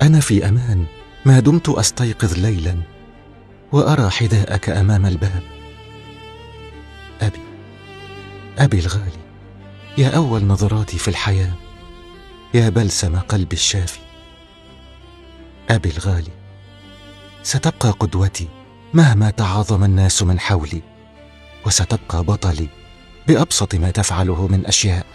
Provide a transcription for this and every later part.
أنا في أمان ما دمت أستيقظ ليلا وأرى حذاءك أمام الباب. أبي الغالي، يا أول نظراتي في الحياة، يا بلسم قلبي الشافي. أبي الغالي، ستبقى قدوتي مهما تعاظم الناس من حولي، وستبقى بطلي بأبسط ما تفعله من أشياء.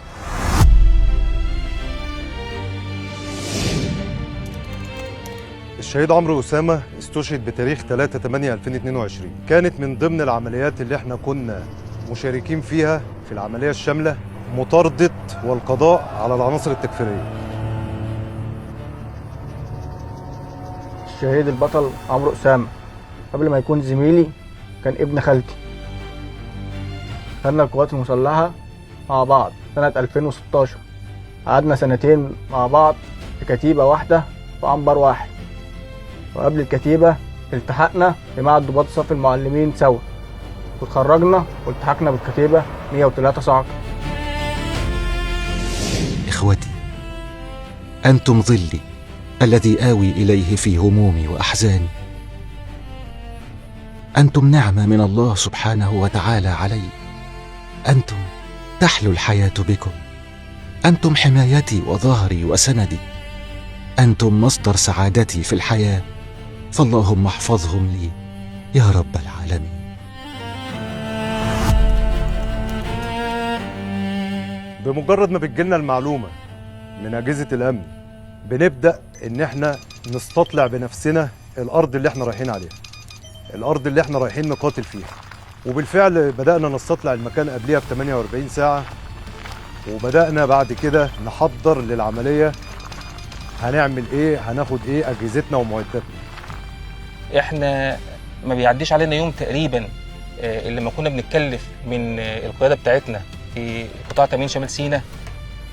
الشهيد عمرو أسامة استشهد بتاريخ 3/8/2022. كانت من ضمن العمليات اللي احنا كنا مشاركين فيها في العملية الشاملة مطاردة والقضاء على العناصر التكفيرية. الشهيد البطل عمرو أسامة قبل ما يكون زميلي كان ابن خالتي. خدنا القوات المسلحة مع بعض سنة 2016. قعدنا سنتين مع بعض في كتيبة واحدة في عنبر واحد، وقبل الكتيبة التحقنا في معهد ضباط صف المعلمين سوا، واتخرجنا والتحقنا بالكتيبة 103 صاعقة. إخوتي، أنتم ظلي الذي آوي إليه في همومي وأحزاني. أنتم نعمة من الله سبحانه وتعالى علي. أنتم تحلو الحياة بكم. أنتم حمايتي وظهري وسندي. أنتم مصدر سعادتي في الحياة، فاللهم احفظهم لي يا رب العالمين. بمجرد ما بتجيلنا المعلومة من أجهزة الأمن بنبدأ إن احنا نستطلع بنفسنا الأرض اللي احنا رايحين عليها، الأرض اللي احنا رايحين نقاتل فيها. وبالفعل بدأنا نستطلع المكان قبلها ب 48 ساعة، وبدأنا بعد كده نحضر للعملية. هنعمل ايه، هناخد ايه، أجهزتنا ومعداتنا. احنا ما بيعديش علينا يوم تقريبا اللي ما كنا بنتكلف من القيادة بتاعتنا في قطاع تأمين شمال سيناء،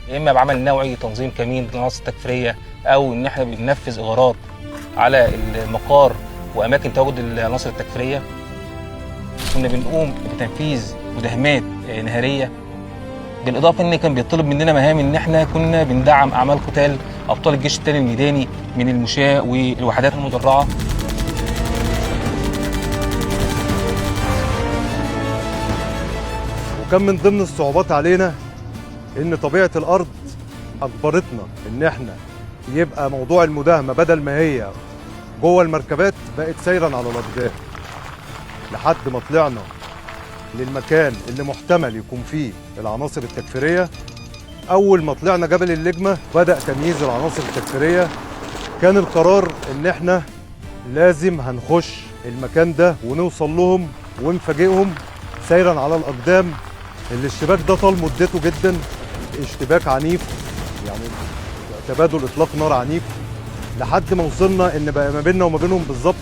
يا اما بعمل نوعي تنظيم كمين للعناصر التكفيريه، او ان احنا بننفذ اغارات على المقار واماكن تواجد العناصر التكفيريه. كنا بنقوم بتنفيذ مداهمات نهاريه، بالاضافه ان كان بيطلب مننا مهام ان احنا كنا بندعم اعمال قتال ابطال الجيش الثاني الميداني من المشاة والوحدات المدرعه. وكان من ضمن الصعوبات علينا ان طبيعة الارض اجبرتنا ان احنا يبقى موضوع المداهمة بدل ما هي جوه المركبات بقت سيرا على الاقدام، لحد ما طلعنا للمكان اللي محتمل يكون فيه العناصر التكفيرية. اول ما طلعنا جبل اللجمة بدأ تمييز العناصر التكفيرية. كان القرار ان احنا لازم هنخش المكان ده ونوصل لهم ونفاجئهم سيرا على الاقدام. الاشتباك ده طال مدته جدا، اشتباك عنيف، يعني تبادل اطلاق نار عنيف، لحد ما وصلنا ان بقى ما بيننا وما بينهم بالظبط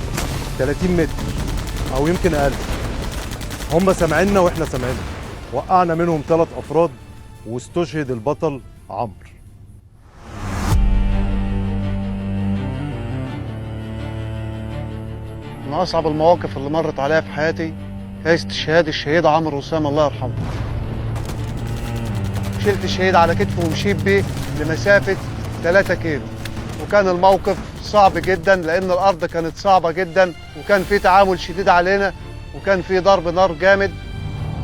30 متر او يمكن اقل. هم سامعيننا واحنا سامعينهم. وقعنا منهم 3 افراد واستشهد البطل عمرو. من اصعب المواقف اللي مرت عليا في حياتي هي استشهاد الشهيد عمرو أسامة الله يرحمه. شلت الشهيد على كتفه ومشيت بيه لمسافة 3 كيلو، وكان الموقف صعب جدا لأن الأرض كانت صعبة جدا، وكان في تعامل شديد علينا، وكان في ضرب نار جامد،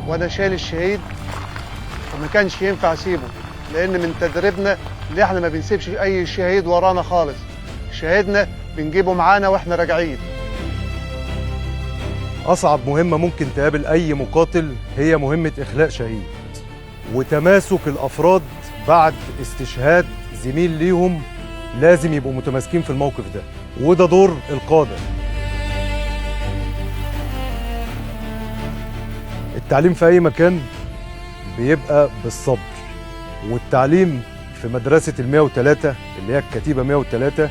وأنا شايل الشهيد وما كانش ينفع أسيبه، لأن من تدريبنا اللي احنا ما بنسيبش أي شهيد ورانا خالص. شهيدنا بنجيبه معانا واحنا راجعين. أصعب مهمة ممكن تقابل أي مقاتل هي مهمة إخلاء شهيد، وتماسك الأفراد بعد استشهاد زميل ليهم. لازم يبقوا متماسكين في الموقف ده، وده دور القادة. التعليم في أي مكان بيبقى بالصبر، والتعليم في مدرسة 103 اللي هي الكتيبة 103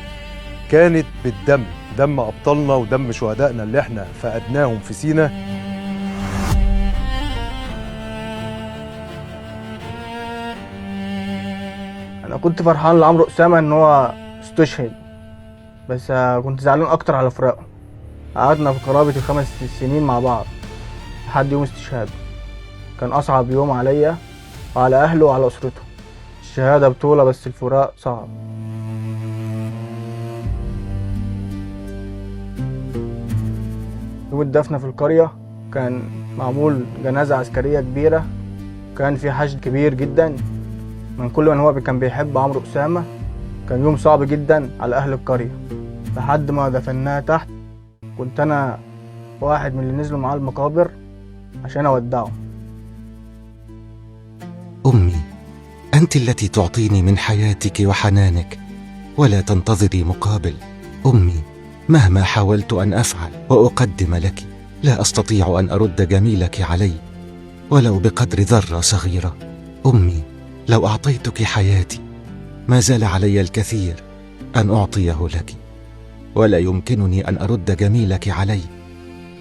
كانت بالدم، دم أبطالنا ودم شهدائنا اللي احنا فقدناهم في سينا. انا كنت فرحان لعمرو أسامة ان هو استشهد، بس كنت زعلان اكتر على فراقه. قعدنا في قرابة 5 سنين مع بعض لحد يوم استشهاده. كان اصعب يوم عليا وعلى اهله وعلى اسرته. الشهادة بطولة بس الفراق صعب. يوم الدفنة في القرية كان معمول جنازة عسكرية كبيرة، كان في حشد كبير جدا من كل من هو كان بيحب عمرو أسامة. كان يوم صعب جدا على أهل القرية لحد ما دفناه تحت. كنت أنا واحد من اللي نزلوا معاه المقابر عشان أودعه. أمي، أنت التي تعطيني من حياتك وحنانك ولا تنتظري مقابل. أمي، مهما حاولت أن أفعل وأقدم لك لا أستطيع أن أرد جميلك علي ولو بقدر ذرة صغيرة. أمي، لو أعطيتك حياتي ما زال علي الكثير أن أعطيه لك، ولا يمكنني أن أرد جميلك علي،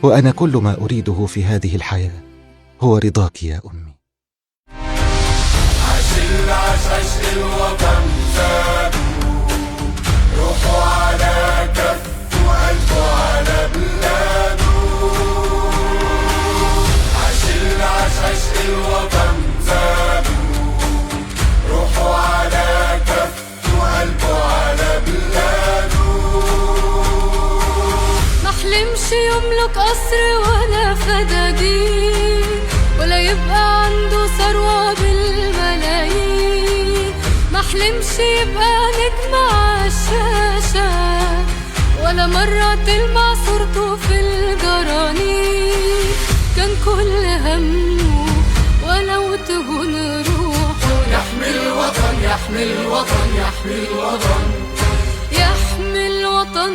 وأنا كل ما أريده في هذه الحياة هو رضاك يا أمي. عشق الوطن زادوا، روحوا على كف وقلبوا على بلاده. عشق الوطن زادوا، روحوا على كف وقلبوا على بلاده. محلمش يملك قصر ولا فدادين، ولا يبقى عنده ثروة بالملايين. محلمش يبقى نجم عالشاشة، ولا مرة تلمع صورته في الجرانين. كان كل همه ولو تهون روحه يحمي الوطن، يحمي الوطن، يحمي الوطن، يحمي الوطن.